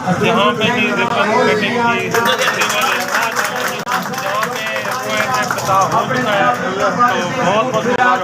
جہاں پہ نہیں جہاں پہ بہت بہت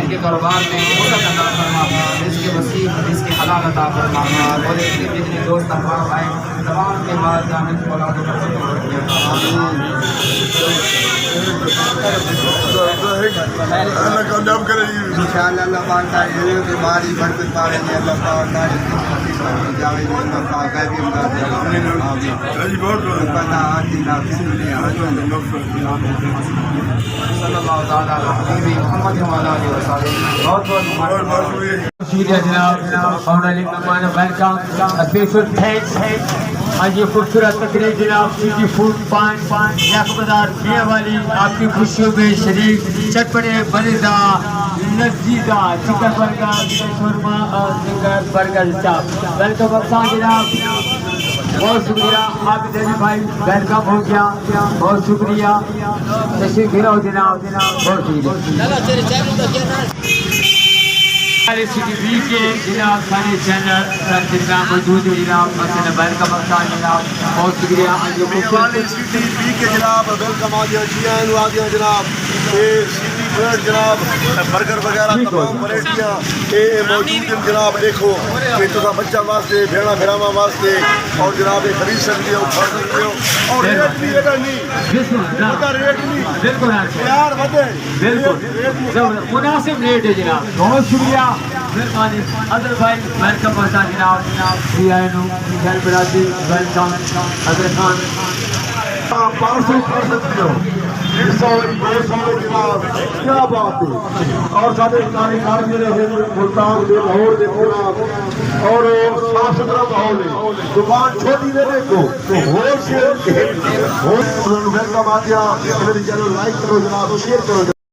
ان کے کاروبار میں اس کے وسیع اس کی حلال عطا فرما اور اس کے جتنے دوست احباب آئے تمام کے بعد جامع اولادوں کا اللہ کامیاب کرے گی انشاءاللہ اللہ پاک کا یہ بیماری برکت پاوے گی اللہ پاک کا جاوے گی اللہ پاک کا بھی امداد دے آمین جی بہت ربنا آتنا فی الدنیا حسنۃ صلی اللہ تعالی علی حبیب محمد و علی آلہ وصحبہ بہت بہت شکریہ جناب آنرلی مہمان ویلکم اسپیشل تھینکس آج یہ خوبصورت تقریب جناب سٹی فوڈ پوائنٹ یک بازار کھیہ والی آپ کی خوشیوں میں شریک چٹپٹے مزیدہ لذیذہ چکن برگر شورما اور چکن برگر چاپ ویلکم افسان جناب بہت شکریہ آپ دینی بھائی ویلکم ہو گیا بہت شکریہ تشریف گراؤ جناب بہت شکریہ سٹی وی کے جناب سارے چینل میں موجود ہے جناب مثلا ویلکم افسان جناب بہت شکریہ سٹی پی کے جناب ویلکم آ گیا جی آئین آ گیا جناب یہ سٹی بریڈ جناب برگر وغیرہ تمام ورائٹیاں یہ موجود ہیں جناب دیکھو کہ تسا بچہ واسطے بھیڑا بھراوا واسطے اور جناب یہ خرید سکتے ہو کھا سکتے ہو اور ریٹ بھی یہ نہیں ریٹ نہیں بالکل پیار ودے بالکل مناسب ریٹ ہے جناب بہت شکریہ مہربانی حضرت بھائی ویلکم افسان جناب جی آئین خیر برادری ویلکم حضرت خان 500 کر سکتے ہو جناب کیا بات ہے اور سارے کاریگر میرے ملتان کے لاہور کے جناب اور صاف ستھرا ماحول ہے دکان چھوٹی دے دیکھو تو ہول سیل ویلکم آ گیا میری چینل لائک کرو جناب شیئر کرو